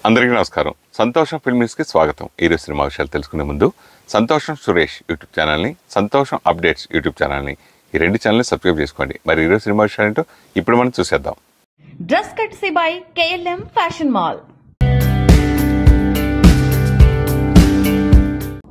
అందరికీ నమస్కారం. సంతోషం ఫిల్మ్స్కి స్వాగతం. ఈరోజు సినిమా విషయాలు తెలుసుకునే ముందు సంతోషం సురేష్ యూట్యూబ్ ఛానల్ని, సంతోషం అప్డేట్స్ యూట్యూబ్ ఛానల్ని, ఈ రెండు ఛానల్ని సబ్స్క్రైబ్ చేసుకోండి. మరి ఈరోజు సినిమా విషయాలు ఏంటో ఇప్పుడు మనం చూసేద్దాం. Dress కట్సీ by KLM fashion mall.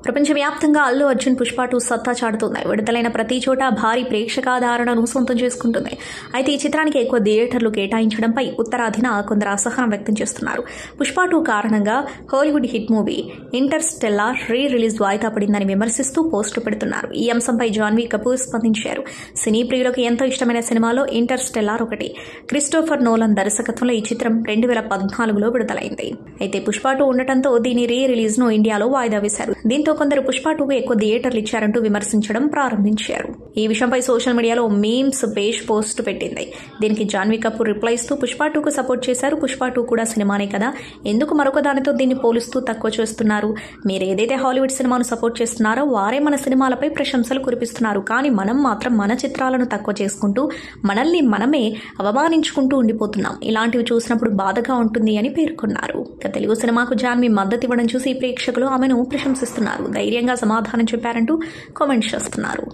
ప్రపంచవ్యాప్తంగా అల్లు అర్జున్ పుష్ప 2 సత్తా చాటుతుంది. విడుదలైన ప్రతి చోట భారీ ప్రేక్షకాదరణను సొంతం చేసుకుంటుంది. అయితే ఈ చిత్రానికి ఎక్కువ థియేటర్లు కేటాయించడంపై ఉత్తరాదిన కొందరు అసహనం వ్యక్తం చేస్తున్నారు. పుష్ప 2 కారణంగా Hollywood hit movie Interstellar release వాయిదా పడిందని విమర్శిస్తూ పోస్టులు పెడుతున్నారు. ఈ అంశంపై జాన్వీ కపూర్ స్పందించారు. సినీ ప్రియులకు ఎంతో ఇష్టమైన సినిమాలో ఇంటర్స్టెల్లార్ ఒకటి. క్రిస్టోఫర్ నోలన్ దర్శకత్వంలో ఈ చిత్రం 2014లో విడుదలైంది. అయితే పుష్ప 2 ఉండటంతో దీని రిలీజ్ ను ఇండియాలో వాయిదా వేశారు. దీంతో కొందరు పుష్ప 2కు ఎక్కువ థియేటర్లు ఇచ్చారంటూ విమర్శించడం ప్రారంభించారు. ఈ విషయంపై సోషల్ మీడియాలో మీమ్స్ పేజ్ పోస్ట్ పెట్టింది. దీనికి జాన్వీ కపూర్ రిప్లై ఇస్తూ పుష్ప 2కు సపోర్ట్ చేశారు. పుష్ప 2 కూడా సినిమానే కదా, ఎందుకు మరొక దానితో దీన్ని పోలుస్తూ తక్కువ చేస్తున్నారు? మీరు ఏదైతే హాలీవుడ్ సినిమాను సపోర్ట్ చేస్తున్నారో వారే మన సినిమాలపై ప్రశంసలు కురిపిస్తున్నారు. కానీ మనం మాత్రం మన చిత్రాలను తక్కువ చేసుకుంటూ మనల్ని మనమే అవమానించుకుంటూ ఉండిపోతున్నాం. ఇలాంటివి చూసినప్పుడు బాధగా ఉంటుంది అని పేర్కొన్నారు. తెలుగు సినిమాకు జాన్వీ మద్దతు ఇవ్వడం చూసి ప్రేక్షకులు ఆమెను ప్రశంసిస్తున్నారు. ధైర్యంగా సమాధానం చెప్పారంటూ కామెంట్స్ చేస్తున్నారు.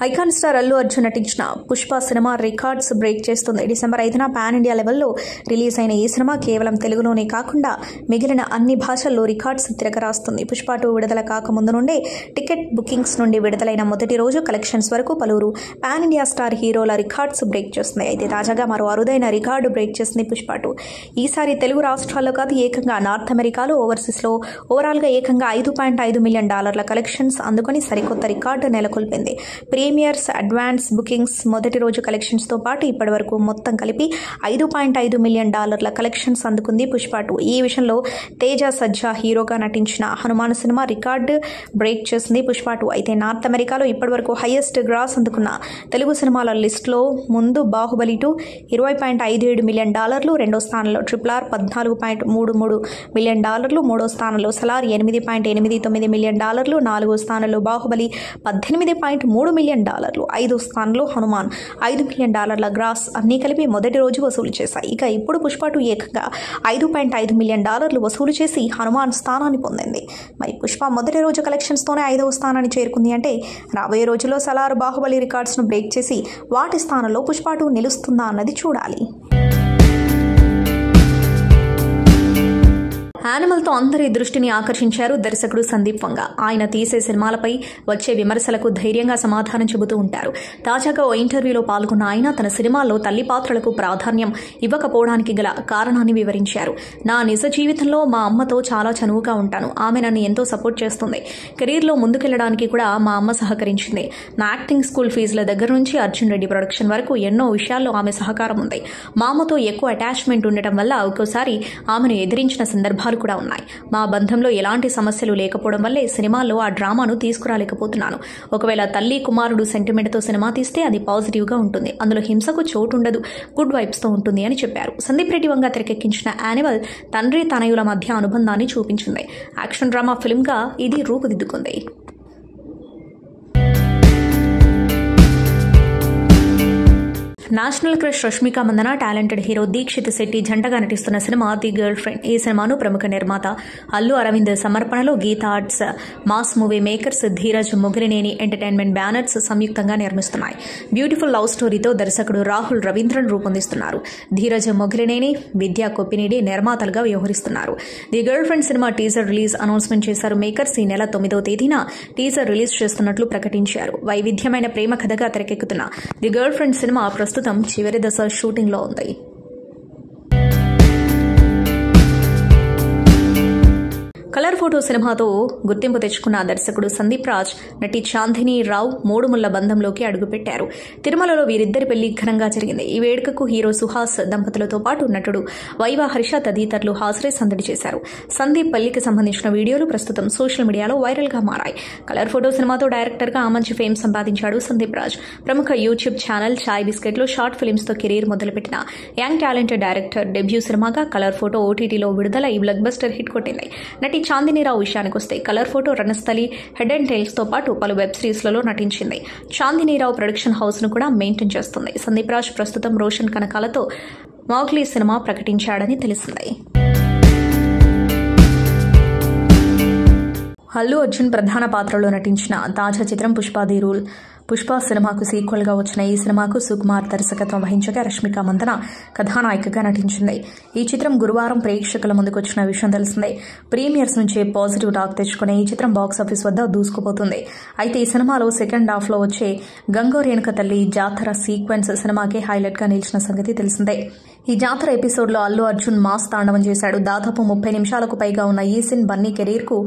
ఐకాన్ స్టార్ అల్లు అర్జున్ నటించిన పుష్ప సినిమా రికార్డ్స్ బ్రేక్ చేస్తుంది. డిసెంబర్ 5న పాన్ ఇండియా లెవెల్లో రిలీజ్ అయిన ఈ సినిమా కేవలం తెలుగులోనే కాకుండా మిగిలిన అన్ని భాషల్లో రికార్డ్స్ తిరగరాస్తుంది. పుష్ప 2 విడుదల కాకముందు నుండే టికెట్ బుకింగ్స్ నుండి విడుదలైన మొదటి రోజు కలెక్షన్స్ వరకు పలువురు పాన్ ఇండియా స్టార్ హీరోల రికార్డ్స్ బ్రేక్ చేస్తుంది. అయితే తాజాగా మరో అరుదైన రికార్డు బ్రేక్ చేసింది పుష్ప 2. ఈసారి తెలుగు రాష్ట్రాల్లో కాదు, ఏకంగా నార్త్ అమెరికాలో ఓవర్సీస్లో ఓవరాల్గా ఏకంగా $5.5 మిలియన్ కలెక్షన్స్ అందుకొని సరికొత్త రికార్డు నెలకొల్పింది. ప్రీమియర్స్, అడ్వాన్స్ బుకింగ్స్, మొదటి రోజు కలెక్షన్స్ తో పాటు ఇప్పటి వరకు మొత్తం కలిపి $5.5 మిలియన్ కలెక్షన్స్ అందుకుంది పుష్ప 2. ఈ విషయంలో తేజ సజ్జా హీరోగా నటించిన హనుమాన్ సినిమా రికార్డు బ్రేక్ చేసింది పుష్ప 2. అయితే నార్త్ అమెరికాలో ఇప్పటి వరకు హైయెస్ట్ గ్రాస్ అందుకున్న తెలుగు సినిమాల లిస్టులో ముందు బాహుబలి 2 $20.57 మిలియన్, రెండో స్థానంలో RRR $14.33 మిలియన్, మూడో స్థానంలో సలార్ $8.89 మిలియన్, నాలుగో స్థానంలో బాహుబలి $18.3 మిలియన్, ఐదో స్థానంలో హనుమాన్ $5 మిలియన్ గ్రాస్ అన్ని కలిపి మొదటి రోజు వసూలు చేశాయి. ఇక ఇప్పుడు పుష్ప 2 ఏకంగా $5.5 మిలియన్ వసూలు చేసి హనుమాన్ స్థానాన్ని పొందింది. మరి పుష్ప మొదటి రోజు కలెక్షన్స్ తోనే 5వ స్థానాన్ని చేరుకుంది అంటే రాబోయే రోజుల్లో సలార్, బాహుబలి రికార్డ్స్ ను బ్రేక్ చేసి వాటి స్థానంలో పుష్ప 2 నిలుస్తుందా అన్నది చూడాలి. యానిమల్తో అందరి దృష్టిని ఆకర్షించారు దర్శకుడు సందీప్ వంగ. ఆయన తీసే సినిమాలపై వచ్చే విమర్శలకు ధైర్యంగా సమాధానం చెబుతూ ఉంటారు. తాజాగా ఓ ఇంటర్వ్యూలో పాల్గొన్న ఆయన తన సినిమాల్లో తల్లి పాత్రలకు ప్రాధాన్యం ఇవ్వకపోవడానికి గల కారణాన్ని వివరించారు. నా నిజ జీవితంలో మా అమ్మతో చాలా చనువుగా ఉంటాను. ఆమె నన్ను ఎంతో సపోర్ట్ చేస్తుంది. కెరీర్లో ముందుకెళ్లడానికి కూడా మా అమ్మ సహకరించింది. నా యాక్టింగ్ స్కూల్ ఫీజుల దగ్గర నుంచి అర్జున్ రెడ్డి ప్రొడక్షన్ వరకు ఎన్నో విషయాల్లో ఆమె సహకారం ఉంది. మా అమ్మతో ఎక్కువ అటాచ్మెంట్ ఉండటం వల్ల ఒక్కోసారి ఆమెను ఎదిరించిన సందర్భాలు కూడా ఉన్నాయి. మా బంధంలో ఎలాంటి సమస్యలు లేకపోవడం వల్లే సినిమాల్లో ఆ డ్రామాను తీసుకురాలేకపోతున్నాను. ఒకవేళ తల్లి కుమారుడు సెంటిమెంట్ తో సినిమా తీస్తే అది పాజిటివ్ గా ఉంటుంది. అందులో హింసకు చోటు ఉండదు, గుడ్ వైబ్స్ తో ఉంటుంది అని చెప్పారు. సందీప్ రెడ్డి వంగ తెరకెక్కించిన యానిమల్ తండ్రి తనయుల మధ్య అనుబంధాన్ని చూపించింది. యాక్షన్ డ్రామా ఫిల్మ్ గా ఇది రూపుదిద్దుకుంది. National crush Rashmika Mandanna, talented hero Dikshit Shetty జంటగా నటిస్తున్న సినిమా ది గర్ల్ ఫ్రెండ్. ఈ సినిమాను ప్రముఖ నిర్మాత అల్లు అరవింద్ సమర్పణలో Geetha arts, mass movie makers, Dheeraj Mogilineni entertainment banners సంయుక్తంగా నిర్మిస్తున్నాయి. బ్యూటిఫుల్ లవ్ స్టోరీతో దర్శకుడు రాహుల్ రవీంద్రన్ రూపొందిస్తున్నారు. ధీరజ్ మొగిలినేని, విద్యా కొప్పినేని నిర్మాతలుగా వ్యవహరిస్తున్నారు. The girl friend cinema teaser release announcement చేశారు మేకర్స్. ఈ నెల 9వ తేదీన టీజర్ రిలీజ్ చేస్తున్నట్లు ప్రకటించారు. వైవిధ్యమైన ప్రేమ కథగా తెరకెక్కుతున్న ది గర్ల్ ఫ్రెండ్ సినిమా ప్రస్తుతం చివరి దశ షూటింగ్ లో ఉంది. కలర్ ఫోటో సినిమాతో గుర్తింపు తెచ్చుకున్న దర్శకుడు సందీప్ రాజ్, నటి చాందిని రావు మూడుముళ్ల బంధంలోకి అడుగుపెట్టారు. తిరుమలలో వీరిద్దరి పెళ్లి ఘనంగా జరిగింది. ఈ వేడుకకు హీరో సుహాస్ దంపతులతో పాటు నటుడు వైవా హర్ష తదితరులు హాజరై సందడి చేశారు. సందీప్ పెళ్లికి సంబంధించిన వీడియోలు ప్రస్తుతం సోషల్ మీడియాలో వైరల్ గా మారాయి. కలర్ ఫోటో సినిమాతో డైరెక్టర్ గా మంచి ఫేమ్ సంపాదించాడు సందీప్ రాజ్. ప్రముఖ యూట్యూబ్ ఛానల్ చాయ్ బిస్కెట్ లో షార్ట్ ఫిల్మ్స్ తో కెరీర్ మొదలుపెట్టిన యంగ్ టాలెంటెడ్ డైరెక్టర్ డెబ్యూ సినిమాగా కలర్ ఫోటో ఓటీటీలో విడుదల ఈ బ్లాక్ బస్టర్ హిట్ కొట్టింది. నటి చాందినీరావు విషయానికి వస్తే colour photo Ranasthali, head and tails తో పాటు పలు వెబ్ సిరీస్లలో నటించింది. చాందినీరావు ప్రొడక్షన్ హౌస్ ను కూడా మెయింటైన్ చేస్తుంది. సందీప్ రాజ్ ప్రస్తుతం రోషన్ కనకాలతో మౌగ్లీ సినిమా ప్రకటించాడని తెలిసింది. అల్లు అర్జున్ ప్రధాన పాత్రలో నటించిన తాజా చిత్రం పుష్ప ది రూల్. పుష్ప సినిమాకు సీక్వెల్ గా వచ్చిన ఈ సినిమాకు సుకుమార్ దర్శకత్వం వహించగా రష్మిక మందన కథానాయికగా నటించింది. ఈ చిత్రం గురువారం ప్రేక్షకుల ముందుకు వచ్చిన విషయం తెలిసిందే. ప్రీమియర్స్ నుంచే పాజిటివ్ టాక్ తెచ్చుకునే ఈ చిత్రం బాక్సాఫీస్ వద్ద దూసుకుపోతుంది. అయితే ఈ సినిమాలో సెకండ్ హాఫ్ లో వచ్చే గంగో రేణుక తల్లి జాతర సీక్వెన్స్ సినిమాకే హైలైట్ గా నిలిచిన సంగతి తెలిసిందే. ఈ జాతర ఎపిసోడ్ లో అల్లు అర్జున్ మాస్ తాండవం చేశాడు. దాదాపు 30 నిమిషాలకు పైగా ఉన్న ఈ సీన్ బన్నీ కెరీర్ కు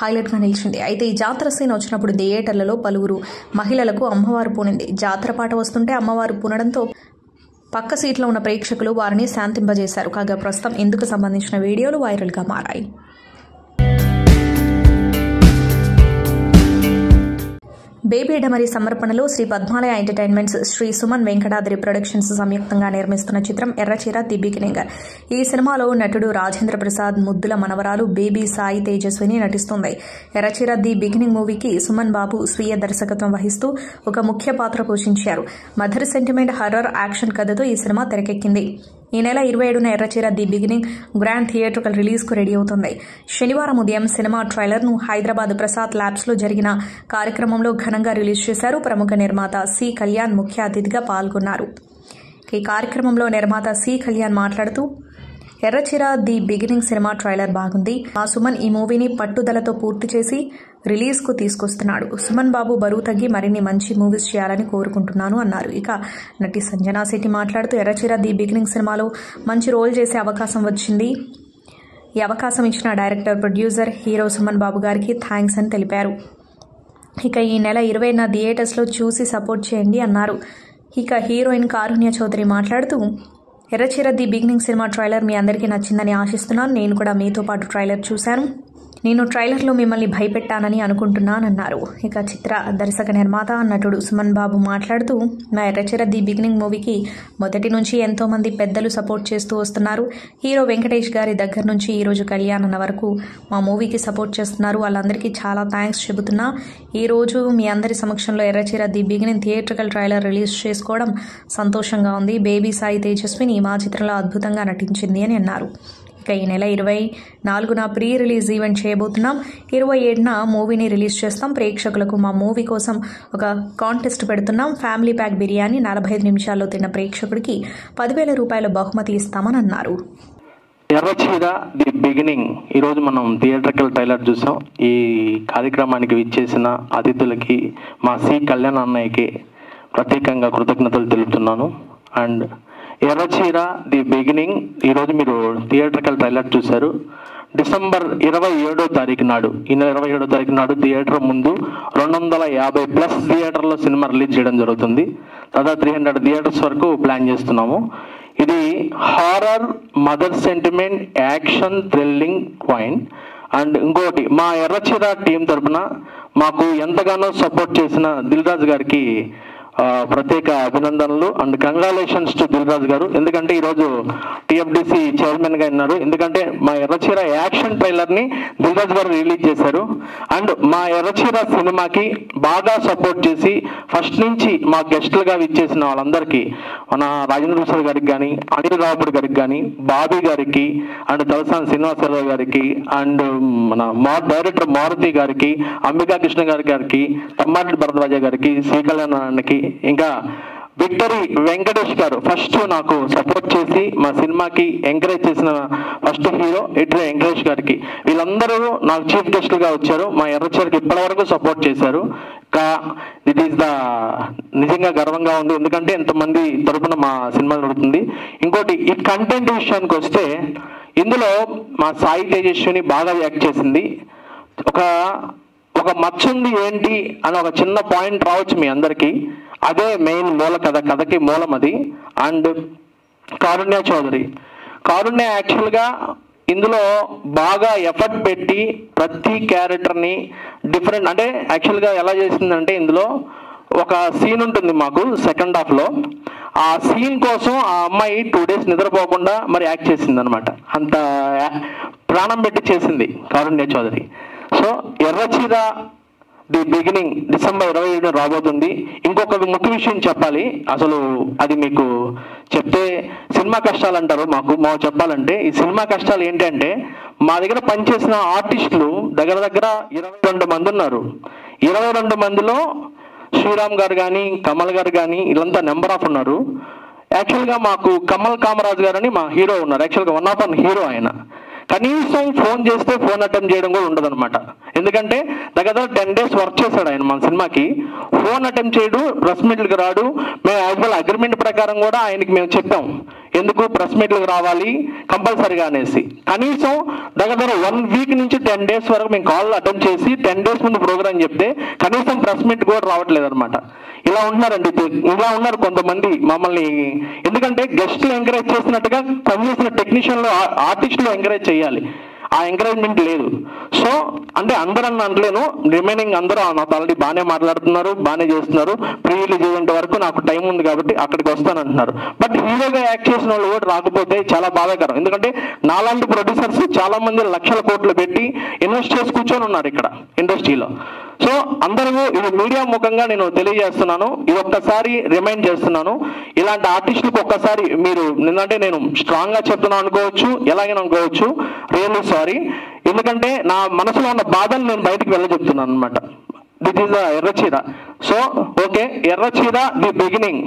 హైలైట్ గా నిలిచింది. అయితే ఈ జాతర సీన్ వచ్చినప్పుడు థియేటర్లలో పలువురు మహిళలకు అమ్మవారు పూనింది. జాతర పాట వస్తుంటే అమ్మవారు పూనడంతో పక్క సీట్లో ఉన్న ప్రేక్షకులు వారిని శాంతింపజేశారు. కాగా ప్రస్తుతం ఇందుకు సంబంధించిన వీడియోలు వైరల్ గా మారాయి. బేబీ డమరీ సమర్పణలో శ్రీ పద్మాలయ ఎంటర్టైన్మెంట్స్, శ్రీ సుమన్ వెంకటాద్రి ప్రొడక్షన్స్ సంయుక్తంగా నిర్మిస్తున్న చిత్రం ఎర్రచీర ది బిగినింగ్. ఈ సినిమాలో నటుడు రాజేంద్ర ప్రసాద్ ముద్దుల మనవరాలు బేబీ సాయి తేజస్విని నటిస్తుంది. ఎర్రచీర ది బిగినింగ్ మూవీకి సుమన్ బాబు స్వీయ దర్శకత్వం వహిస్తూ ఒక ముఖ్య పాత్ర పోషించారు. మదర్ సెంటిమెంట్ హర్రర్ యాక్షన్ కథతో ఈ సినిమా తెరకెక్కింది. ఈ నెల 27న Erracheera the beginning grand theatrical release కు రెడీ అవుతుంది. శనివారం ఉదయం సినిమా ట్రైలర్ ను హైదరాబాద్ ప్రసాద్ ల్యాబ్స్ లో జరిగిన కార్యక్రమంలో ఘనంగా రిలీజ్ చేశారు. ప్రముఖ నిర్మాత సి కళ్యాణ్ ముఖ్య అతిథిగా పాల్గొన్నారు. ఈ కార్యక్రమంలో నిర్మాత సి కళ్యాణ్ మాట్లాడుతూ, ఎర్రచీర ది బిగినింగ్ సినిమా ట్రైలర్ బాగుంది. మా సుమన్ ఈ మూవీని పట్టుదలతో పూర్తి చేసి రిలీజ్ కు తీసుకొస్తున్నాడు. సుమన్ బాబు బరువు తగ్గి మరిన్ని మంచి మూవీస్ చేయాలని కోరుకుంటున్నాను అన్నారు. ఇక నటి సంజనా శెట్టి మాట్లాడుతూ, ఎర్రచీర ది బిగినింగ్ సినిమాలో మంచి రోల్ చేసే అవకాశం వచ్చింది. ఈ అవకాశం ఇచ్చిన డైరెక్టర్, ప్రొడ్యూసర్, హీరో సుమన్ బాబు గారికి థ్యాంక్స్ అని తెలిపారు. ఇక ఈ నెల 20న థియేటర్స్ లో చూసి సపోర్ట్ చేయండి అన్నారు. ఇక హీరోయిన్ కారుణ్య చౌదరి మాట్లాడుతూ, ఎర్రచీర ది బిగినింగ్ సినిమా ట్రైలర్ మీ అందరికీ నచ్చిందని ఆశిస్తున్నాను. నేను కూడా మీతో పాటు ట్రైలర్ చూశాను. నేను ట్రైలర్లో మిమ్మల్ని భయపెట్టానని అనుకుంటున్నానన్నారు. ఇక చిత్ర దర్శక నిర్మాత నటుడు సుమన్ బాబు మాట్లాడుతూ, నా ఎర్రచీర ది బిగినింగ్ మూవీకి మొదటి నుంచి ఎంతో మంది పెద్దలు సపోర్ట్ చేస్తూ వస్తున్నారు. హీరో వెంకటేష్ గారి దగ్గర నుంచి ఈ రోజు కళ్యాణ్ అన్న వరకు మా మూవీకి సపోర్ట్ చేస్తున్నారు. వాళ్ళందరికీ చాలా థ్యాంక్స్ చెబుతున్నా. ఈ రోజు మీ అందరి సమక్షంలో Erracheera the beginning theatrical trailer release చేసుకోవడం సంతోషంగా ఉంది. బేబీ సాయి తేజస్విని మా చిత్రంలో అద్భుతంగా నటించింది అని అన్నారు. ఇక ఈ నెల 24న ప్రీ రిలీజ్ ఈవెంట్ చేయబోతున్నాం. 27న మూవీని రిలీజ్ చేస్తాం. ప్రేక్షకులకు మా మూవీ కోసం ఒక కాంటెస్ట్ పెడుతున్నాం. ఫ్యామిలీ ప్యాక్ బిర్యానీ 45 నిమిషాల్లో తిన్న ప్రేక్షకుడికి 10,000 రూపాయల బహుమతి ఇస్తామని అన్నారు. ఎర్రచీర ది బిగినింగ్ ఈరోజు మనం థియేట్రికల్ ట్రైలర్ చూసాం. ఈ కార్యక్రమానికి విచ్చేసిన అతిథులకి, మా సి కళ్యాణ్ అన్నయ్యకి ప్రత్యేకంగా కృతజ్ఞతలు తెలుపుతున్నాను. అండ్ ఎర్రచీర ది బిగినింగ్ ఈరోజు మీరు థియేట్రికల్ ట్రైలర్ చూశారు. డిసెంబర్ 27వ తారీఖు నాడు, ఈ నెల 27వ తారీఖు నాడు థియేటర్ ముందు 250+ థియేటర్లో సినిమా రిలీజ్ చేయడం జరుగుతుంది. దాదాపు 300 థియేటర్స్ వరకు ప్లాన్ చేస్తున్నాము. ఇది horror, mother sentiment, action, thrilling క్వైన్. అండ్ ఇంకోటి, మా ఎర్రచీర టీం తరఫున మాకు ఎంతగానో సపోర్ట్ చేసిన దిల్ రాజు గారికి ప్రత్యేక అభినందనలు and congratulations to Dil Raju గారు. ఎందుకంటే ఈరోజు టీఎఫ్డిసి చైర్మన్ గా ఉన్నారు. ఎందుకంటే మా ఎర్రచీర యాక్షన్ ట్రైలర్ ని దిల్ రాజు గారు రిలీజ్ చేశారు. అండ్ మా ఎర్రచీర సినిమాకి బాగా సపోర్ట్ చేసి ఫస్ట్ నుంచి మా గెస్టులుగా విచ్చేసిన వాళ్ళందరికీ, మన రాజేంద్ర ప్రసాద్ గారికి కానీ, అనిల్ రావుపూడి గారికి కానీ, బాబీ గారికి, అండ్ తలసాని శ్రీనివాసరావు గారికి, అండ్ మన డైరెక్టర్ మారుతి గారికి, అంబికా కృష్ణ గారికి, తమ్మారెడ్డి భరద్వాజ గారికి, శ్రీకళ్యాణానికి, ఇంకా విక్టరీ వెంకటేష్ గారు ఫస్ట్ నాకు సపోర్ట్ చేసి మా సినిమాకి ఎంకరేజ్ చేసిన ఫస్ట్ హీరో విక్టరీ వెంకటేష్ గారికి, వీళ్ళందరూ నాకు చీఫ్ గెస్ట్లుగా వచ్చారు. మా ఎర్రచీరకి ఇప్పటివరకు సపోర్ట్ చేశారు. ఇట్ ఈస్ ద నిజంగా గర్వంగా ఉంది. ఎందుకంటే ఎంతమంది తరపున మా సినిమా జరుగుతుంది. ఇంకోటి, ఈ కంటెంట్ విషయానికి వస్తే ఇందులో మా సాయి తేజస్విని బాగా యాక్ట్ చేసింది. ఒక మచ్చుంది ఏంటి అని ఒక చిన్న పాయింట్ రావచ్చు మీ అందరికీ. అదే మెయిన్ మూల కథకి మూలం అది. అండ్ కారుణ్య చౌదరి యాక్చువల్గా ఇందులో బాగా ఎఫర్ట్ పెట్టి ప్రతి క్యారెక్టర్ని డిఫరెంట్, అంటే యాక్చువల్గా ఎలా చేసిందంటే, ఇందులో ఒక సీన్ ఉంటుంది మాకు సెకండ్ హాఫ్లో. ఆ సీన్ కోసం ఆ అమ్మాయి 2 days నిద్రపోకుండా మరి యాక్ట్ చేసింది అనమాట. అంత ప్రాణం పెట్టి చేసింది Karunya Chowdary. So Erracheera the beginning December 27 రాబోతుంది. ఇంకొక ముఖ్య విషయం చెప్పాలి, అసలు అది మీకు చెప్తే సినిమా కష్టాలు అంటారు. మాకు చెప్పాలంటే ఈ సినిమా కష్టాలు ఏంటంటే, మా దగ్గర పనిచేసిన ఆర్టిస్టులు దగ్గర 22 మంది ఉన్నారు. 22 మందిలో శ్రీరామ్ గారు కానీ కమల్ గారు కానీ వీళ్ళంతా నెంబర్ ఆఫ్ ఉన్నారు. యాక్చువల్గా మాకు కమల్ కామరాజ్ గారు అని మా హీరో ఉన్నారు, యాక్చువల్గా వన్ ఆఫ్ హీరో ఆయన. కనీసం ఫోన్ చేస్తే ఫోన్ అటెండ్ చేయడం కూడా ఉండదు అనమాట. ఎందుకంటే దగ్గర 10 days వర్క్ చేశాడు ఆయన మన సినిమాకి. ఫోన్ అటెండ్ చేయడు, ప్రెస్ మీట్లకు రాడు. మేము యాక్చువల్ అగ్రిమెంట్ ప్రకారం కూడా ఆయనకి మేము చెప్పాం, ఎందుకు ప్రెస్ మీట్లకు రావాలి కంపల్సరీగా అనేసి. కనీసం దగ్గర 1 week నుంచి 10 days వరకు మేము కాల్ అటెండ్ చేసి 10 days ముందు ప్రోగ్రామ్ చెప్తే కనీసం ప్రెస్ మీట్ కూడా రావట్లేదు అనమాట. ఇలా ఉంటున్నారండి, ఇలా ఉన్నారు కొంతమంది మమ్మల్ని. ఎందుకంటే గెస్ట్లు ఎంకరేజ్ చేసినట్టుగా పనిచేసిన టెక్నీషియన్లు ఆర్టిస్టులు ఎంకరేజ్ చేయాలి, ఆ ఎంకరేజ్మెంట్ లేదు. సో అంటే అందరూ అనట్లేను, రిమైనింగ్ అందరూ నాతో ఆల్రెడీ బాగానే మాట్లాడుతున్నారు, బాగానే చేస్తున్నారు. ప్రీ రిలీజ్ ఈవెంట్ వరకు నాకు టైం ఉంది కాబట్టి అక్కడికి వస్తానంటున్నారు. బట్ హీరోగా యాక్ట్ చేసిన వాళ్ళు కూడా రాకపోతే చాలా బాధాకరం. ఎందుకంటే నాలాంటి ప్రొడ్యూసర్స్ చాలా మంది లక్షల కోట్లు పెట్టి ఇన్వెస్ట్ చేసి కూర్చొని ఉన్నారు ఇక్కడ ఇండస్ట్రీలో. సో అందరూ ఇది మీడియా ముఖంగా నేను తెలియజేస్తున్నాను, ఇది ఒక్కసారి రిమైండ్ చేస్తున్నాను. ఇలాంటి ఆర్టిస్టులకు ఒక్కసారి మీరు నిన్నంటే నేను స్ట్రాంగ్ గా చెప్తున్నాను అనుకోవచ్చు, ఎలాగైనా అనుకోవచ్చు, రియల్లీ సారీ. ఎందుకంటే నా మనసులో ఉన్న బాధను నేను బయటకు వెళ్ళచెప్తున్నాను అనమాట. This is Erracheera. So okay, Erracheera the beginning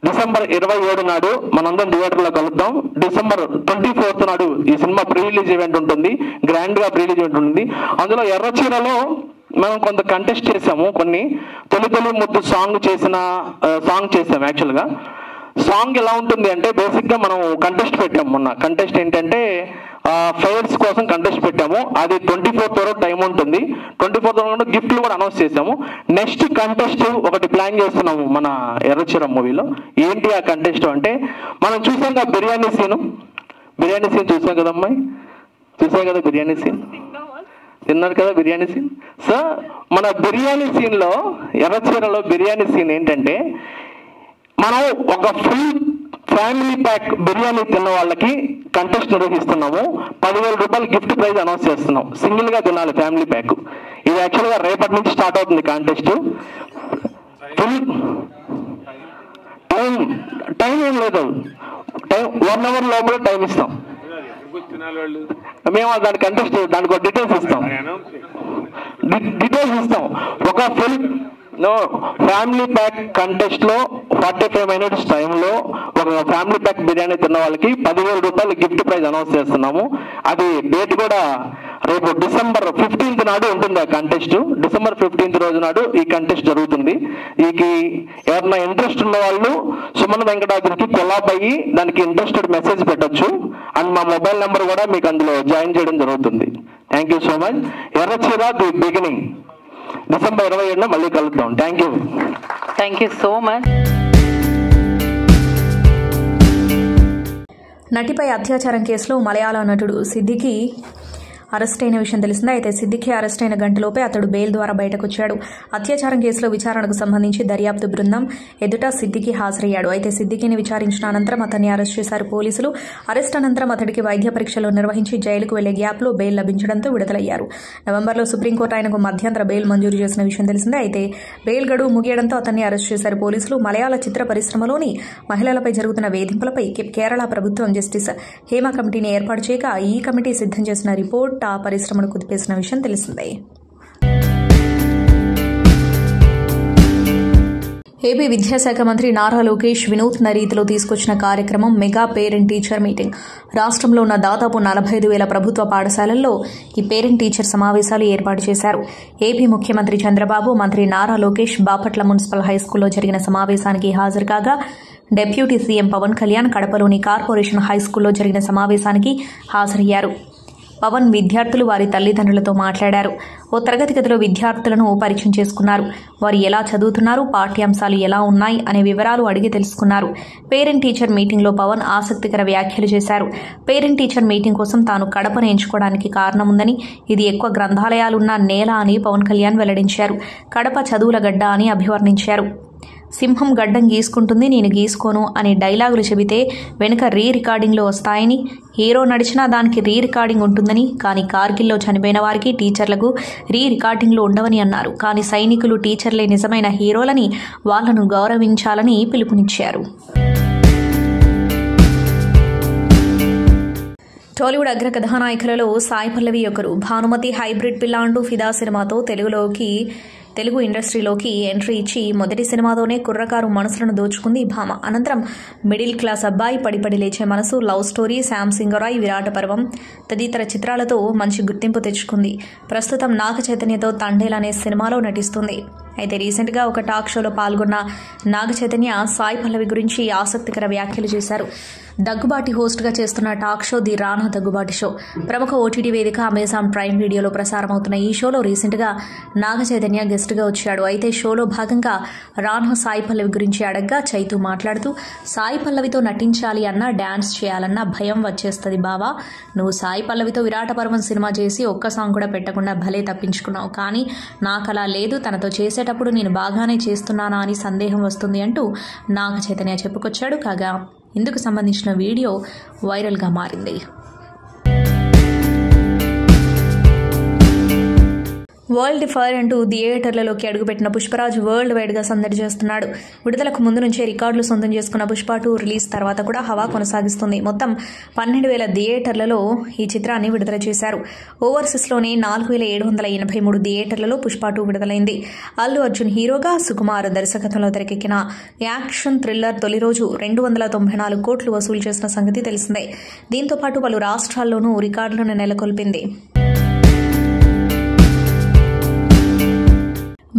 December 27 నాడు మనందరం థియేటర్లో కలుద్దాం. డిసెంబర్ 24 నాడు ఈ సినిమా ప్రీ రిలీజ్ ఈవెంట్ ఉంటుంది, గ్రాండ్ గా ప్రీ రిలీజ్ ఈవెంట్ ఉంటుంది. అందులో ఎర్రచీరలో మనం కొంత కంటెస్ట్ చేసాము, కొన్ని తొలి ముద్దు సాంగ్ చేసాము. యాక్చువల్గా సాంగ్ ఎలా ఉంటుంది అంటే, బేసిక్ గా మనం కంటెస్ట్ పెట్టాము మొన్న. కంటెస్ట్ ఏంటంటే ఫైర్స్ కోసం కంటెస్ట్ పెట్టాము. అది 24th వరకు టైం ఉంటుంది. 24th వరకు గిఫ్ట్లు కూడా అనౌన్స్ చేసాము. నెక్స్ట్ కంటెస్ట్ ఒకటి ప్లాన్ చేస్తున్నాము మన ఎర్రచీర మూవీలో. ఏంటి ఆ కంటెస్ట్ అంటే, మనం చూసాం కదా బిర్యానీ సీన్ చూసాం కదా అమ్మాయి, చూసాం కదా బిర్యానీ సీన్, తిన్నారు కదా బిర్యానీ సీన్. సో మన బిర్యానీ సీన్లో, ఎర్రచీరలో బిర్యానీ సీన్ ఏంటంటే, మనం ఒక ఫుల్ ఫ్యామిలీ ప్యాక్ బిర్యానీ తిన్న వాళ్ళకి కంటెస్ట్ నిర్వహిస్తున్నాము. 10,000 రూపాయలు గిఫ్ట్ ప్రైజ్ అనౌన్స్ చేస్తున్నాం. సింగిల్ గా తినాలి ఫ్యామిలీ ప్యాక్. ఇది యాక్చువల్గా రేపటి నుంచి స్టార్ట్ అవుతుంది కాంటెస్ట్. ఫుల్ టైం ఏం లేదు, 1 hour లోపల టైం ఇస్తాం మేము. దాని కంటెస్ట్ దానికి డీటెయిల్స్ ఇస్తాం. ఒక ఫుల్ ఫ్యామిలీ ప్యాక్ కంటెస్ట్ లో 45 minutes టైంలో ఒక ఫ్యామిలీ ప్యాక్ బిర్యానీ తిన్న వాళ్ళకి 10,000 రూపాయలు గిఫ్ట్ ప్రైజ్ అనౌన్స్ చేస్తున్నాము. అది డేట్ కూడా రేపు డిసెంబర్ 15th నాడు ఉంటుంది ఆ కంటెస్ట్. డిసెంబర్ 15th రోజు నాడు ఈ కంటెస్ట్ జరుగుతుంది. ఈ ఎవరైనా ఇంట్రెస్ట్ ఉన్న వాళ్ళు సుమన్ వెంకటాద్రికి కొలాబ్ అయ్యి దానికి ఇంట్రెస్టెడ్ మెసేజ్ పెట్టచ్చు. అండ్ మా మొబైల్ నెంబర్ కూడా మీకు అందులో జాయిన్ చేయడం జరుగుతుంది. Thank you so much. Erracheera the beginning December 27 మళ్ళీ కలుద్దాం. Thank you so much. నటిపై అత్యాచారం కేసులో మలయాళ నటుడు సిద్దికి అరెస్ట్ అయిన విషయం తెలిసిందే. అయితే సిద్దికి అరెస్ట్ అయిన గంటలోపే అతడు బెయిల్ ద్వారా బయటకు వచ్చాడు. అత్యాచారం కేసులో విచారణకు సంబంధించి దర్యాప్తు బృందం ఎదుట సిద్దికి హాజరయ్యాడు. అయితే సిద్దికిని విచారించిన అనంతరం అతన్ని అరెస్ట్ చేశారు పోలీసులు. అరెస్ట్ అనంతరం అతడికి వైద్య పరీక్షలు నిర్వహించి జైలుకు వెళ్లే గ్యాప్లో బెయిల్ లభించడంతో విడుదలయ్యారు. నవంబర్లో సుప్రీంకోర్టు ఆయనకు మధ్యంతర బెయిల్ మంజూరు చేసిన విషయం తెలిసిందే. అయితే బెయిల్ గడువు ముగియడంతో అతన్ని అరెస్ట్ చేశారు పోలీసులు. మలయాళ చిత్ర పరిశ్రమలోని మహిళలపై జరుగుతున్న వేధింపులపై కేరళ ప్రభుత్వం జస్టిస్ హేమ కమిటీని ఏర్పాటు చేయగా ఈ కమిటీ సిద్ధం చేసిన రిపోర్ట్ ఆ పరిశ్రమను కుదిపేసిన విషయం తెలిసిందే. ఏపీ విద్యాశాఖ మంత్రి నారా లోకేష్ వినూత్న రీతిలో తీసుకొచ్చిన కార్యక్రమం మెగా పేరెంట్ టీచర్ మీటింగ్. రాష్ట్రంలో ఉన్న దాదాపు 45,000 ప్రభుత్వ పాఠశాలల్లో ఈ పేరెంట్ టీచర్ సమావేశాలు ఏర్పాటు చేశారు. ఏపీ ముఖ్యమంత్రి చంద్రబాబు, మంత్రి నారా లోకేష్ బాపట్ల మున్సిపల్ హైస్కూల్లో జరిగిన సమావేశానికి హాజరు కాగా, డిప్యూటీ సీఎం పవన్ కళ్యాణ్ కడపలోని కార్పొరేషన్ హైస్కూల్లో జరిగిన సమావేశానికి హాజరయ్యారు. పవన్ విద్యార్థులు వారి తల్లిదండ్రులతో మాట్లాడారు. ఓ తరగతి గదిలో విద్యార్థులను పరిచయం చేసుకున్నారు. వారు ఎలా చదువుతున్నారు, పాఠ్యాంశాలు ఎలా ఉన్నాయి అనే వివరాలు అడిగి తెలుసుకున్నారు. పేరెంట్ టీచర్ మీటింగ్లో పవన్ ఆసక్తికర వ్యాఖ్యలు చేశారు. పేరెంట్ టీచర్ మీటింగ్ కోసం తాను కడపను ఎంచుకోవడానికి కారణముందని, ఇది ఎక్కువ గ్రంథాలయాలున్న నేల అని పవన్ కళ్యాణ్ వెల్లడించారు. కడప చదువుల గడ్డ అని అభివర్ణించారు. సింహం గడ్డం గీసుకుంటుంది, నేను గీసుకోను అని డైలాగులు చెబితే వెనుక రికార్డింగ్లు వస్తాయని, హీరో నడిచినా దానికి రికార్డింగ్ ఉంటుందని, కానీ కార్గిల్లో చనిపోయిన వారికి టీచర్లకు రికార్డింగ్లు ఉండవని అన్నారు. కానీ సైనికులు టీచర్లే నిజమైన హీరోలని, వాళ్లను గౌరవించాలని పిలుపునిచ్చారు. టాలీవుడ్ అగ్ర కథానాయకులలో సాయి పల్లవి ఒకరు. భానుమతి, హైబ్రిడ్ పిల్ల అంటూ ఫిదా సినిమాతో తెలుగు ఇండస్ట్రీలోకి ఎంట్రీ ఇచ్చి మొదటి సినిమాతోనే కుర్రకారు మనసులను దోచుకుంది భామ. అనంతరం మిడిల్ క్లాస్ అబ్బాయి, పడిపడి లేచే మనసు, లవ్ స్టోరీ, శామ్ సింగరాయ్, విరాట పర్వం తదితర చిత్రాలతో మంచి గుర్తింపు తెచ్చుకుంది. ప్రస్తుతం నాగ చైతన్యతో తండేల్ అనే సినిమాలో నటిస్తుంది. అయితే రీసెంట్గా ఒక టాక్ షోలో పాల్గొన్న నాగ చైతన్య సాయి పల్లవి గురించి ఆసక్తికర వ్యాఖ్యలు చేశారు. దగ్గుబాటి హోస్ట్గా చేస్తున్న talk show the Rana Daggubati show ప్రముఖ ఓటీటీ వేదిక అమెజాన్ ప్రైమ్ వీడియోలో ప్రసారమవుతున్న ఈ షోలో రీసెంట్గా నాగ చైతన్య గెస్ట్గా వచ్చాడు. అయితే షోలో భాగంగా రానా సాయి పల్లవి గురించి అడగ్గా చైతు మాట్లాడుతూ, సాయి పల్లవితో నటించాలి అన్నా, డాన్స్ చేయాలన్నా భయం వచ్చేస్తుంది బావా. నువ్వు సాయి పల్లవితో విరాట పర్వం సినిమా చేసి ఒక్క సాంగ్ కూడా పెట్టకుండా భలే తప్పించుకున్నావు. కానీ నాకు అలా లేదు, తనతో చేసేటప్పుడు నేను బాగానే చేస్తున్నానా అని సందేహం వస్తుంది అంటూ నాగ చైతన్య చెప్పుకొచ్చాడు. కాగా ఇందుకు సంబంధించిన వీడియో వైరల్గా మారింది. వరల్డ్ ఫైర్ అంటూ థియేటర్లలోకి అడుగుపెట్టిన పుష్పరాజ్ వరల్డ్ వైడ్గా సందడి చేస్తున్నాడు. విడుదలకు ముందు నుంచే రికార్డులు సొంతం చేసుకున్న పుష్ప 2 రిలీజ్ తర్వాత కూడా హవా కొనసాగిస్తుంది. మొత్తం 12,000 థియేటర్లలో ఈ చిత్రాన్ని విడుదల చేశారు. ఓవర్సీస్లోనే 4,783 థియేటర్లలో పుష్ప 2 విడుదలైంది. అల్లు అర్జున్ హీరోగా, సుకుమార్ దర్శకత్వంలో తెరకెక్కిన యాక్షన్ థ్రిల్లర్ తొలి రోజు 294 కోట్లు వసూలు చేసిన సంగతి తెలిసిందే. దీంతో పాటు పలు రాష్ట్రాల్లోనూ రికార్డులను నెలకొల్పింది.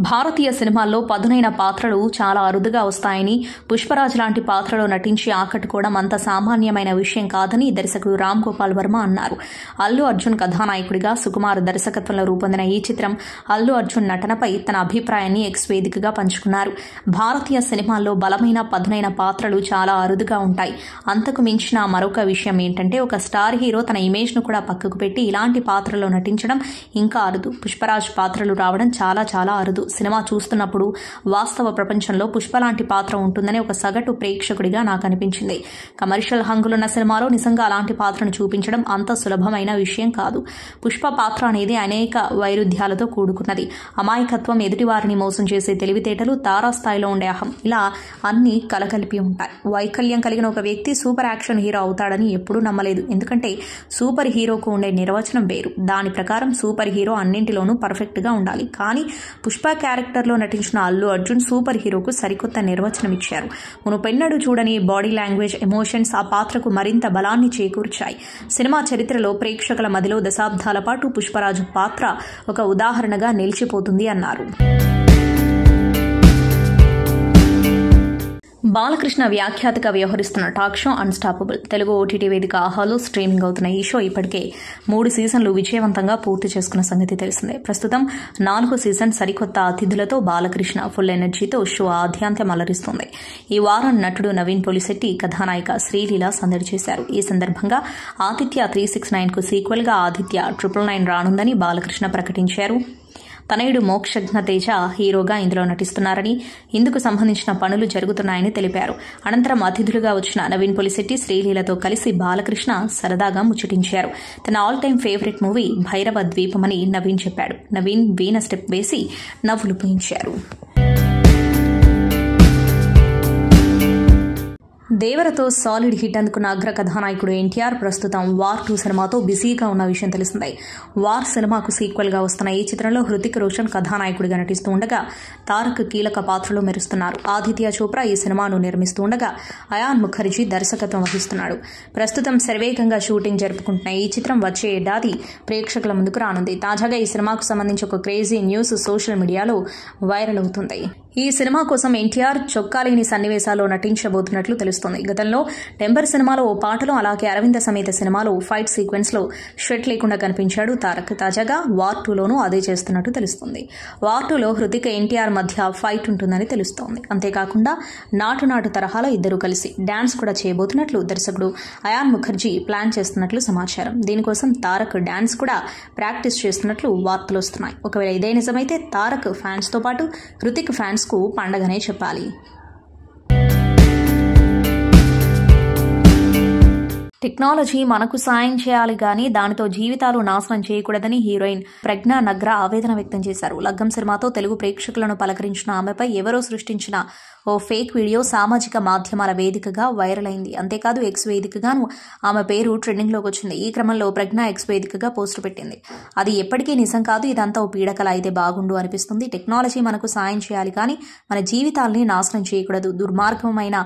భారతీయ సినిమాల్లో పదునైన పాత్రలు చాలా అరుదుగా వస్తాయని, పుష్పరాజ్ లాంటి పాత్రలో నటించి ఆకట్టుకోవడం అంత సామాన్యమైన విషయం కాదని దర్శకుడు రామ్ గోపాల్ వర్మ అన్నారు. అల్లు అర్జున్ కథానాయకుడిగా, సుకుమార్ దర్శకత్వంలో రూపొందిన ఈ చిత్రం అల్లు అర్జున్ నటనపై తన అభిప్రాయాన్ని ఎక్స్ వేదికగా పంచుకున్నారు. భారతీయ సినిమాల్లో బలమైన పదునైన పాత్రలు చాలా అరుదుగా ఉంటాయి. అంతకు మించిన మరొక విషయం ఏంటంటే, ఒక స్టార్ హీరో తన ఇమేజ్ను కూడా పక్కకు పెట్టి ఇలాంటి పాత్రలో నటించడం ఇంకా అరుదు. పుష్పరాజ్ పాత్రలు రావడం చాలా చాలా అరుదు. సినిమా చూస్తున్నప్పుడు వాస్తవ ప్రపంచంలో పుష్ప లాంటి పాత్ర ఉంటుందని ఒక సగటు ప్రేక్షకుడిగా నాకు అనిపించింది. కమర్షియల్ హంగులున్న సినిమాలో నిజంగా అలాంటి పాత్రను చూపించడం అంత సులభమైన విషయం కాదు. పుష్ప పాత్ర అనేది అనేక వైరుధ్యాలతో కూడుకున్నది. అమాయకత్వం, ఎదుటివారిని మోసం చేసే తెలివితేటలు, తారాస్థాయిలో ఉండే అహం, ఇలా అన్ని కలగలిపి ఉంటాయి. వైకల్యం కలిగిన ఒక వ్యక్తి సూపర్ యాక్షన్ హీరో అవుతాడని ఎప్పుడూ నమ్మలేదు. ఎందుకంటే సూపర్ హీరోకు ఉండే నిర్వచనం వేరు. దాని ప్రకారం సూపర్ హీరో అన్నింటిలోనూ పర్ఫెక్ట్గా ఉండాలి. కానీ పుష్ప క్యారెక్టర్లో నటించిన అల్లు అర్జున్ సూపర్ హీరోకు సరికొత్త నిర్వచనం ఇచ్చారు. మునుపెన్నడూ చూడని బాడీ లాంగ్వేజ్, ఎమోషన్స్ ఆ పాత్రకు మరింత బలాన్ని చేకూర్చాయి. సినిమా చరిత్రలో ప్రేక్షకుల మదిలో దశాబ్దాల పాటు పుష్పరాజు పాత్ర ఒక ఉదాహరణగా నిలిచిపోతుంది అన్నారు. బాలకృష్ణ వ్యాఖ్యాతగా వ్యవహరిస్తున్న talk show unstoppable Telugu OTT వేదిక ఆహాలో స్ట్రీమింగ్ అవుతున్న ఈ షో ఇప్పటికే 3 సీజన్లు విజయవంతంగా పూర్తి చేసుకున్న సంగతి తెలిసిందే. ప్రస్తుతం 4వ సీజన్ సరికొత్త అతిథులతో బాలకృష్ణ ఫుల్ ఎనర్జీతో షో ఆద్యాంతం అలరిస్తుంది. ఈ వారం నటుడు నవీన్ పొలిశెట్టి, కథానాయిక శ్రీలీల సందడి చేశారు. ఈ సందర్భంగా ఆదిత్య 369కు సీక్వెల్గా ఆదిత్య 999 రానుందని బాలకృష్ణ ప్రకటించారు. తనయుడు మోక్షజ్ఞ తేజ హీరోగా ఇందులో నటిస్తున్నారని, ఇందుకు సంబంధించిన పనులు జరుగుతున్నాయని తెలిపారు. అనంతరం అతిథులుగా వచ్చిన నవీన్ పొలిశెట్టి, శ్రీలీలతో కలిసి బాలకృష్ణ సరదాగా ముచ్చటించారు. తన all time favourite movie Bhairava ద్వీపమని నవీన్ చెప్పాడు. నవీన్ వీణ స్టెప్ వేసి నవ్వులు పూయించారు. దేవరతో సాలిడ్ హిట్ అందుకున్న అగ్ర కథానాయకుడు ఎన్టీఆర్ ప్రస్తుతం వార్ 2 సినిమాతో బిజీగా ఉన్న విషయం తెలిసిందే. వార్ సినిమాకు సీక్వెల్గా వస్తున్న ఈ చిత్రంలో హృతిక్ రోషన్ కథానాయకుడిగా నటిస్తూ ఉండగా, తారక్ కీలక పాత్రలో మెరుస్తున్నారు. ఆదిత్య చోప్రా ఈ సినిమాను నిర్మిస్తూ ఉండగా, అయాన్ ముఖర్జీ దర్శకత్వం వహిస్తున్నాడు. ప్రస్తుతం శరవేగంగా షూటింగ్ జరుపుకుంటున్న ఈ చిత్రం వచ్చే ఏడాది ప్రేక్షకుల ముందుకు రానుంది. తాజాగా ఈ సినిమాకు సంబంధించి ఒక క్రేజీ న్యూస్ సోషల్ మీడియాలో వైరల్ అవుతుంది. ఈ సినిమా కోసం ఎన్టీఆర్ చొక్కాలేని సన్నివేశాల్లో నటించబోతున్నట్లు తెలుస్తోంది. గతంలో టెంపర్ సినిమాలో ఓ పాటలో, అలాగే అరవింద సమేత సినిమాలో ఫైట్ సీక్వెన్స్ లో షర్ట్ లేకుండా కనిపించాడు తారక్. తాజాగా వార్ 2లోనూ అదే చేస్తున్నట్టు తెలుస్తోంది. వార్ 2లో హృతిక్ ఎన్టీఆర్ మధ్య ఫైట్ ఉంటుందని తెలుస్తోంది. అంతేకాకుండా నాటు తరహాలో ఇద్దరు కలిసి డాన్స్ కూడా చేయబోతున్నట్లు దర్శకుడు అయాన్ ముఖర్జీ ప్లాన్ చేస్తున్నట్లు సమాచారం. దీనికోసం తారక్ డాన్స్ కూడా ప్రాక్టీస్ చేస్తున్నట్లు వార్తలు వస్తున్నాయి. ఒకవేళ ఇదే నిజమైతే తారక్ ఫ్యాన్స్ తో పాటు హృతిక్ ఫ్యాన్స్ కు పండగనే చెప్పాలి. టెక్నాలజీ మనకు సాయం చేయాలి గానీ దానితో జీవితాలు నాశనం చేయకూడదని హీరోయిన్ ప్రజ్ఞా నగ్రా ఆవేదన వ్యక్తం చేశారు. లగ్గం సినిమాతో తెలుగు ప్రేక్షకులను పలకరించిన ఆమెపై ఎవరో సృష్టించిన ఓ ఫేక్ వీడియో సామాజిక మాధ్యమాల వేదికగా వైరల్ అయింది. అంతేకాదు ఎక్స్ వేదికగాను ఆమె పేరు ట్రెండింగ్లోకి వచ్చింది. ఈ క్రమంలో ప్రజ్ఞ ఎక్స్ వేదికగా పోస్టు పెట్టింది. అది ఎప్పటికీ నిజం కాదు, ఇదంతా ఓ పీడకల అయితే బాగుండు అనిపిస్తుంది. టెక్నాలజీ మనకు సాయం చేయాలి కానీ మన జీవితాల్ని నాశనం చేయకూడదు. దుర్మార్గమైన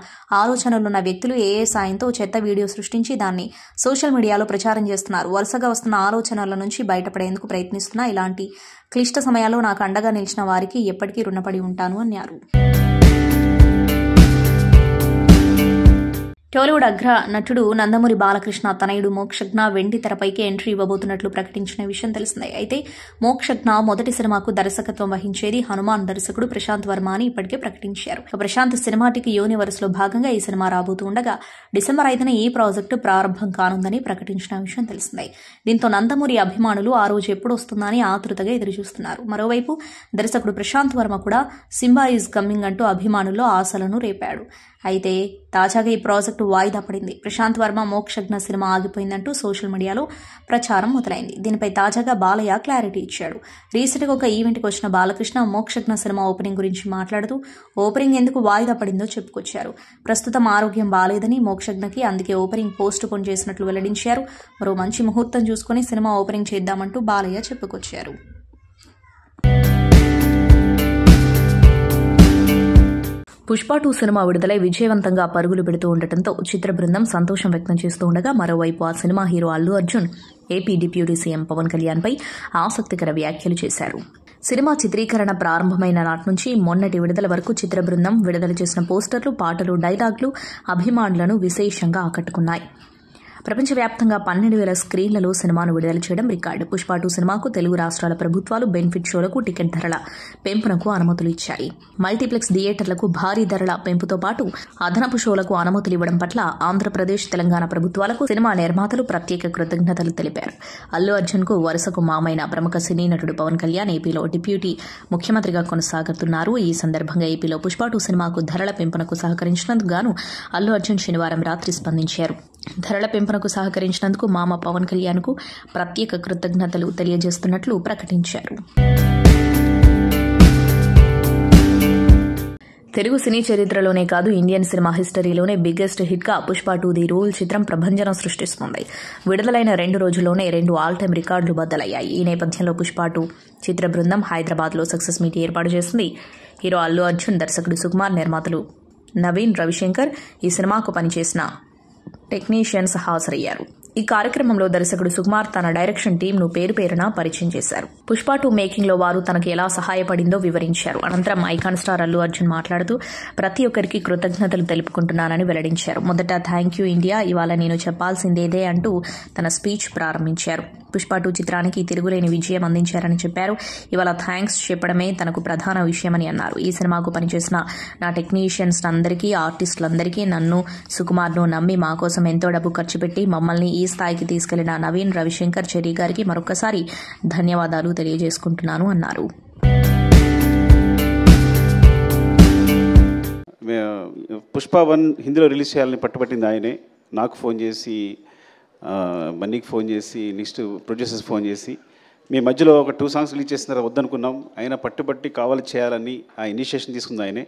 ఆలోచనలున్న వ్యక్తులు ఏఏ సాయంతో చెత్త వీడియో సృష్టించి దాన్ని సోషల్ మీడియాలో ప్రచారం చేస్తున్నారు. వరుసగా వస్తున్న ఆలోచనల నుంచి బయటపడేందుకు ప్రయత్నిస్తున్నా ఇలాంటి క్లిష్ట సమయాల్లో నాకు అండగా నిలిచిన వారికి ఎప్పటికీ రుణపడి ఉంటాను అన్నారు. టాలీవుడ్ అగ్ర నటుడు నందమూరి బాలకృష్ణ తనయుడు మోక్షజ్ఞ వెండి తెరపైకి ఎంట్రీ ఇవ్వబోతున్నట్లు ప్రకటించిన విషయం తెలిసిందే. అయితే మోక్షజ్ఞ మొదటి సినిమాకు దర్శకత్వం వహించేది హనుమాన్ దర్శకుడు ప్రశాంత్ వర్మ అని ఇప్పటికే ప్రకటించారు. ప్రశాంత్ సినిమాటిక్ యూనివర్స్ లో భాగంగా ఈ సినిమా రాబోతుండగా డిసెంబర్ 5న ఈ ప్రాజెక్టు ప్రారంభం కానుందని ప్రకటించిన విషయం తెలిసిందే. దీంతో నందమూరి అభిమానులు ఆ రోజు ఎప్పుడు వస్తుందని ఆతృతగా ఎదురుచూస్తున్నారు. మరోవైపు దర్శకుడు ప్రశాంత్ వర్మ కూడా సింబా ఈజ్ కమింగ్ అంటూ అభిమానుల్లో ఆశలను రేపాడు. అయితే తాజాగా ఈ ప్రాజెక్టు వాయిదా పడింది. ప్రశాంత్ వర్మ మోక్షజ్ఞ సినిమా ఆగిపోయిందంటూ సోషల్ మీడియాలో ప్రచారం మొదలైంది. దీనిపై తాజాగా బాలయ్య క్లారిటీ ఇచ్చాడు. రీసెంట్గా ఒక ఈవెంట్కి వచ్చిన బాలకృష్ణ మోక్షజ్ఞ సినిమా ఓపెనింగ్ గురించి మాట్లాడుతూ ఓపెనింగ్ ఎందుకు వాయిదా పడిందో చెప్పుకొచ్చారు. ప్రస్తుతం ఆరోగ్యం బాలేదని మోక్షజ్ఞకి, అందుకే ఓపెనింగ్ పోస్ట్ పోన్ చేసినట్లు వెల్లడించారు. మరో మంచి ముహూర్తం చూసుకుని సినిమా ఓపెనింగ్ చేద్దామంటూ బాలయ్య చెప్పుకొచ్చారు. పుష్ప 2 సినిమా విడుదలై విజయవంతంగా పరుగులు పెడుతూ ఉండటంతో చిత్ర బృందం సంతోషం వ్యక్తం చేస్తూ ఉండగా మరోవైపు ఆ cinema hero Allu Arjun AP deputy CM Pawan Kalyan పై ఆసక్తికర వ్యాఖ్యలు చేశారు. సినిమా చిత్రీకరణ ప్రారంభమైన నాటి నుంచి మొన్నటి విడుదల వరకు చిత్ర బృందం విడుదల చేసిన పోస్టర్లు, పాటలు, డైలాగులు అభిమానులను విశేషంగా ఆకట్టుకున్నాయి. ప్రపంచవ్యాప్తంగా 12,000 స్క్రీన్లలో సినిమాను విడుదల చేయడం రికార్డు. పుష్ప 2 సినిమాకు తెలుగు రాష్ట్రాల ప్రభుత్వాలు బెనిఫిట్ షోలకు టికెట్ ధరల పెంపునకు అనుమతులు ఇచ్చాయి. మల్టీప్లెక్స్ థియేటర్లకు భారీ ధరల పెంపుతో పాటు అదనపు షోలకు అనుమతులు ఇవ్వడం పట్ల ఆంధ్రప్రదేశ్, తెలంగాణ ప్రభుత్వాలకు సినిమా నిర్మాతలు ప్రత్యేక కృతజ్ఞతలు తెలిపారు. అల్లు అర్జున్ కు వరుసకు మామైన ప్రముఖ సినీ నటుడు పవన్ కళ్యాణ్ ఏపీలో డిప్యూటీ ముఖ్యమంత్రిగా కొనసాగుతున్నారు. ఈ సందర్భంగా ఏపీలో పుష్ప 2 సినిమాకు ధరల పెంపునకు సహకరించినందుకు గాను అల్లు అర్జున్ శనివారం రాత్రి స్పందించారు. ధరల పెంపునకు సహకరించినందుకు మామ పవన్ కళ్యాణ్ కు ప్రత్యేక కృతజ్ఞతలు తెలియజేస్తున్నట్లు ప్రకటించారు. తెలుగు సినీ చరిత్రలోనే కాదు ఇండియన్ సినిమా హిస్టరీలోనే బిగ్గెస్ట్ హిట్ గా పుష్ప 2 ది రూల్ చిత్రం ప్రభంజనం సృష్టిస్తుంది. విడుదలైన 2 రోజుల్లోనే 2 ఆల్ టైమ్ రికార్డులు బద్దలయ్యాయి. ఈ నేపథ్యంలో పుష్ప 2 చిత్ర బృందం హైదరాబాద్ లో సక్సెస్ మీట్ ఏర్పాటు చేసింది. హీరో అల్లు అర్జున్, దర్శకుడు సుకుమార్, నిర్మాతలు నవీన్, రవిశంకర్, ఈ సినిమాకు పనిచేసిన టెక్నీషియన్స్ హాజరయ్యారు. ఈ కార్యక్రమంలో దర్శకుడు సుకుమార్ తన డైరెక్షన్ టీంను పేరు పేరున పరిచయం చేశారు. పుష్ప 2 మేకింగ్ లో వారు తనకు ఎలా సహాయపడిందో వివరించారు. అనంతరం ఐకాన్ స్టార్ అల్లు అర్జున్ మాట్లాడుతూ ప్రతి ఒక్కరికి కృతజ్ఞతలు తెలుపుకుంటున్నానని వెల్లడించారు. మొదట థ్యాంక్ యూ ఇండియా, ఇవాళ నేను చెప్పాల్సిందేదే అంటూ తన స్పీచ్ ప్రారంభించారు. పుష్ప 2 చిత్రానికి తిరుగులేని విజయం అందించారని చెప్పారు. ఇవాళ థ్యాంక్స్ చెప్పడమే తనకు ప్రధాన విషయమని అన్నారు. ఈ సినిమాకు పనిచేసిన నా టెక్నీషియన్స్ అందరికీ, ఆర్టిస్టులందరికీ, నన్ను, సుకుమార్ను నమ్మి మా కోసం ఎంతో డబ్బు ఖర్చు పెట్టి మమ్మల్ని ఈ స్థాయికి తీసుకెళ్లిన నవీన్, రవిశంకర్, చెర్రీ గారికి మరొకసారి ధన్యవాదాలు తెలియజేసుకుంటున్నాను అన్నారు. పుష్ప 1 హిందీలో రిలీజ్ చేయాలని పట్టుబట్టింది ఆయనే. నాకు ఫోన్ చేసి, బన్నీకి ఫోన్ చేసి, నెక్స్ట్ ప్రొడ్యూసర్స్ ఫోన్ చేసి, మీ మధ్యలో ఒక 2 సాంగ్స్ రిలీజ్ చేస్తున్నారా వద్దనుకున్నాం, ఆయన పట్టుబట్టి కావాలి చేయాలని ఆ ఇనిషియేషన్ తీసుకుంది ఆయనే.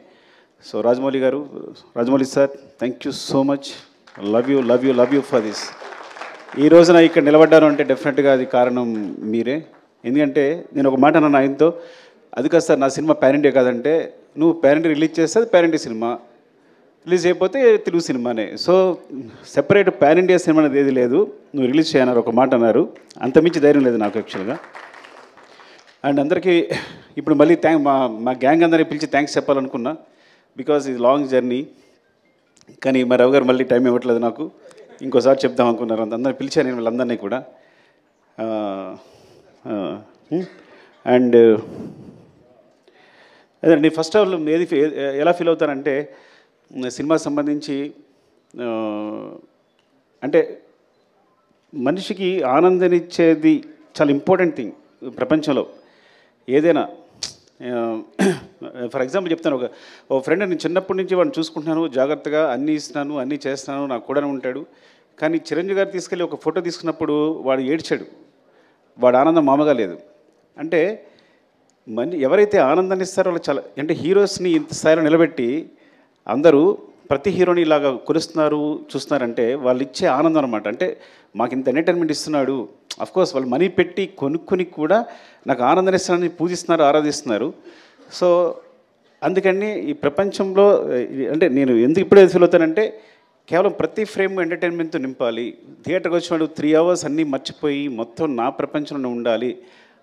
So Rajamouli sir, thank you so much. Love you for this. ఈ రోజున ఇక్కడ నిలబడ్డాను అంటే డెఫినెట్గా అది కారణం మీరే. ఎందుకంటే నేను ఒక మాట అన్నాను ఆయనతో, అది కాదు సార్ నా సినిమా పాన్ ఇండియా కాదంటే, నువ్వు పాన్ ఇండియా రిలీజ్ చేస్తే అది పాన్ ఇండియా సినిమా, రిలీజ్ అయిపోతే తెలుగు సినిమానే. So separate pan India cinema అనేది ఏది లేదు, నువ్వు రిలీజ్ చేయన్నారు ఒక మాట అన్నారు. అంతమించి ధైర్యం లేదు నాకు యాక్చువల్గా. అండ్ అందరికీ ఇప్పుడు మళ్ళీ మా గ్యాంగ్ అందరినీ పిలిచి థ్యాంక్స్ చెప్పాలనుకున్నా, బికాజ్ ఇది లాంగ్ జర్నీ. కానీ మా రవి గారు మళ్ళీ టైం ఇవ్వట్లేదు నాకు, ఇంకోసారి చెప్దాం అనుకున్నారు. అందరిని పిలిచాను నేను వీళ్ళందరినీ కూడా. అండ్ అదే నేను ఫస్ట్ ఆఫ్ ఆల్ ఎలా ఫీల్ అవుతానంటే, సినిమాకి సంబంధించి అంటే మనిషికి ఆనందాన్నిచ్చేది చాలా ఇంపార్టెంట్ థింగ్ ప్రపంచంలో ఏదైనా. ఫర్ ఎగ్జాంపుల్ చెప్తాను, ఓ ఫ్రెండ్ నేను చిన్నప్పటి నుంచి వాడిని చూసుకుంటున్నాను, జాగ్రత్తగా అన్నీ ఇస్తున్నాను, అన్నీ చేస్తున్నాను, నాకు కూడా ఉంటాడు. కానీ చిరంజీవి గారు తీసుకెళ్ళి ఒక ఫోటో తీసుకున్నప్పుడు వాడు ఏడ్చాడు. వాడు ఆనందం మామూలుగా లేదు. అంటే ఎవరైతే ఆనందాన్ని ఇస్తారో వాళ్ళు చాలా, అంటే హీరోస్ని ఇంత స్థాయిలో నిలబెట్టి అందరూ ప్రతి హీరోని ఇలాగా కొలుస్తున్నారు చూస్తున్నారంటే వాళ్ళు ఇచ్చే ఆనందం అనమాట. అంటే మాకు ఇంత ఎంటర్టైన్మెంట్ ఇస్తున్నాడు, అఫ్కోర్స్ వాళ్ళు మనీ పెట్టి కొనుక్కొని కూడా నాకు ఆనందం ఇస్తున్నారని పూజిస్తున్నారు, ఆరాధిస్తున్నారు. సో అందుకని ఈ ప్రపంచంలో అంటే నేను ఎందుకు ఇప్పుడే ఫీల్ అవుతానంటే కేవలం ప్రతి ఫ్రేమ్ ఎంటర్టైన్మెంట్తో నింపాలి. థియేటర్కి వచ్చినప్పుడు 3 hours అన్నీ మర్చిపోయి మొత్తం నా ప్రపంచంలో ఉండాలి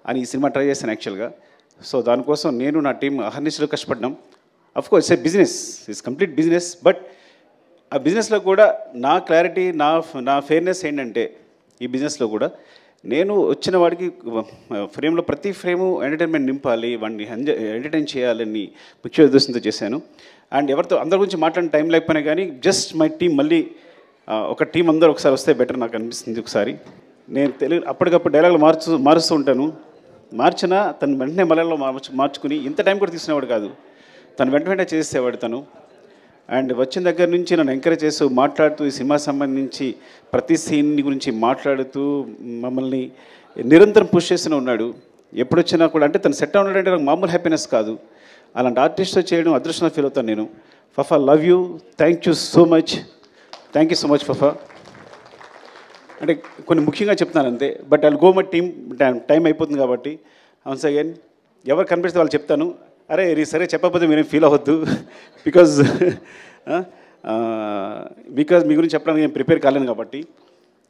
అని ఈ సినిమా ట్రై చేశాను యాక్చువల్గా. సో దానికోసం నేను నా టీం అహర్నిశలు కష్టపడ్డాం. Of course A business, it's complete business. But ఆ బిజినెస్లో కూడా నా క్లారిటీ, నా ఫెయిర్నెస్ ఏంటంటే ఈ బిజినెస్లో కూడా నేను వచ్చిన వాడికి ఫ్రేమ్లో ప్రతి ఫ్రేము ఎంటర్టైన్మెంట్ నింపాలి, వాడిని ఎంటర్టైన్ చేయాలని ముఖ్య ఉద్దేశంతో చేశాను. అండ్ ఎవరితో అందరి గురించి మాట్లాడిన టైం లేకపోయినా కానీ జస్ట్ మై టీం మళ్ళీ ఒక టీం అందరూ ఒకసారి వస్తే బెటర్ నాకు అనిపిస్తుంది. ఒకసారి నేను తెలుగు అప్పటికప్పుడు డైలాగులు మారుస్తూ ఉంటాను. మార్చినా తను వెంటనే మలయాళంలో మార్చుకుని ఇంత టైం కూడా తీసుకునేవాడు కాదు, తను వెంటనే చేసేవాడు తను. అండ్ వచ్చిన దగ్గర నుంచి నన్ను ఎంకరేజ్ చేస్తూ మాట్లాడుతూ ఈ సినిమా సంబంధించి ప్రతి సీన్ని గురించి మాట్లాడుతూ మమ్మల్ని నిరంతరం పుష్ చేస్తూనే ఉన్నాడు. ఎప్పుడు వచ్చినా కూడా అంటే తను సెట్ ఉన్నాడంటే నాకు మామూలు హ్యాపీనెస్ కాదు. అలాంటి ఆర్టిస్ట్తో చేయడం అదృష్టంగా ఫీల్ అవుతాను నేను. Fafa, love you, thank you so much Fafa. అంటే కొన్ని ముఖ్యంగా చెప్తున్నాను అంతే. But I'll go my team, time అయిపోతుంది కాబట్టి వన్స్ అగైన్ ఎవరు కనిపిస్తే వాళ్ళు చెప్తాను. అరే సరే చెప్పకపోతే మీరేం ఫీల్ అవ్వద్దు, బికాజ్ మీ గురించి చెప్పడానికి నేను ప్రిపేర్ కాలేను కాబట్టి.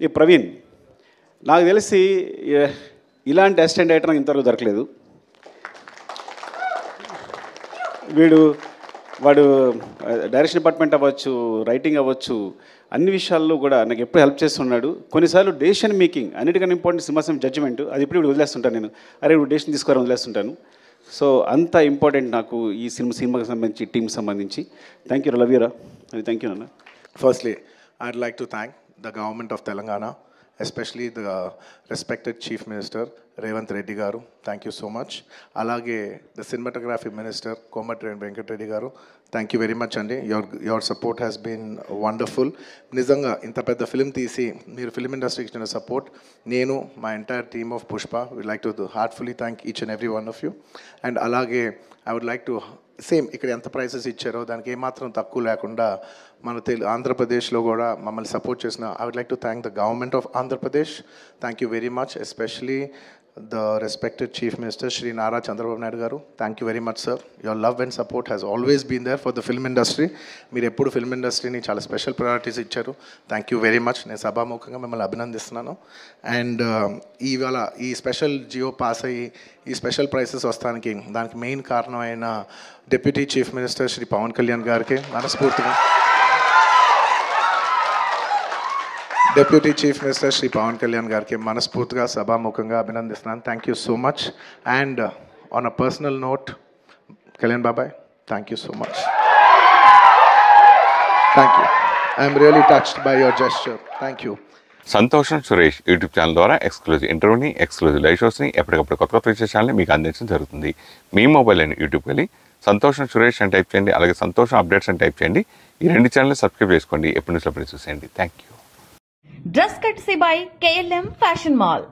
ఈ ప్రవీణ్ నాకు తెలిసి ఇలాంటి అసిస్టెంట్ డైరెక్టర్ నాకు ఇంతవరకు దొరకలేదు. వాడు డైరెక్షన్ డిపార్ట్మెంట్ అవ్వచ్చు, రైటింగ్ అవ్వచ్చు, అన్ని విషయాల్లో కూడా నాకు ఎప్పుడు హెల్ప్ చేస్తున్నాడు. కొన్నిసార్లు డెసిషన్ మేకింగ్ అన్నిటికన్నా ఇంపార్టెంట్ సినిమా జడ్జిమెంట్, అది ఇప్పుడు వదిలేస్తుంటాను నేను. అరే ఇప్పుడు డెసిషన్ తీసుకోవాలని వదిలేస్తుంటాను. సో అంత ఇంపార్టెంట్ నాకు ఈ సినిమాకి సంబంధించి, టీంకి సంబంధించి. థ్యాంక్ యూ, లవ్ యూ రా. థ్యాంక్ యూ నాన్న. Firstly, I'd like to thank the government of Telangana, especially the respected Chief Minister Revanth Reddy garu. Thank you so much. Alage the cinematography minister Komatreddy Venkat Reddy garu. Thank you very much andi. Your support has been wonderful. Nizanga inta pedda film teesi meer film industry ki ichina support nenu my entire team of Pushpa would like to heartfully thank each and every one of you. And alage I would like to same ఇక్కడ ఎంత prices ఇచ్చారో దానికి ఏమాత్రం తక్కువ లేకుండా మన ఆంధ్రప్రదేశ్లో కూడా మమ్మల్ని సపోర్ట్ చేసిన I would like to thank the government of Andhra Pradesh. Thank you very much, especially the respected chief minister Shri Nara Chandrababu Naidu garu. Thank you very much sir. Your love and support has always been there for the film industry. మీరు ఎప్పుడు film ఇండస్ట్రీని చాలా special priorities ఇచ్చారు. Thank you very much. నేను సభాముఖంగా మిమ్మల్ని అభినందిస్తున్నాను. And ఇవాళ ఈ స్పెషల్ జియో పాస్ అయ్యి ఈ స్పెషల్ ప్రైసెస్ వస్తానికి దానికి మెయిన్ కారణమైన deputy chief minister Shri Pawan Kalyan గారికి మనస్ఫూర్తిగా సభాముఖంగా అభినందిస్తున్నాను. Thank you so much. And on a personal note, Kalyan బాబాయ్, thank you so much. Thank you. I'm really touched by your gesture. Thank you. సంతోషం సురేష్ యూట్యూబ్ ఛానల్ ద్వారా exclusive ఇంటర్వ్యూని, ఎక్స్క్లూజివ్ లైవ్ షోస్ని, ఎప్పటికప్పుడు కొత్త విశేషాలని మీకు అందించడం జరుగుతుంది. మీ మొబైల్ అని యూట్యూబ్కి వెళ్ళి సంతోషం సురేష్ అని టైప్ చేయండి, అలాగే సంతోషం అప్డేట్స్ అని టైప్ చేయండి. ఈ 2 ఛానల్ని సబ్స్క్రైబ్ చేసుకోండి. ఎప్పటి నుంచి అప్పుడు చూసేయండి. Thank you. Dress కట్సీ by KLM fashion mall.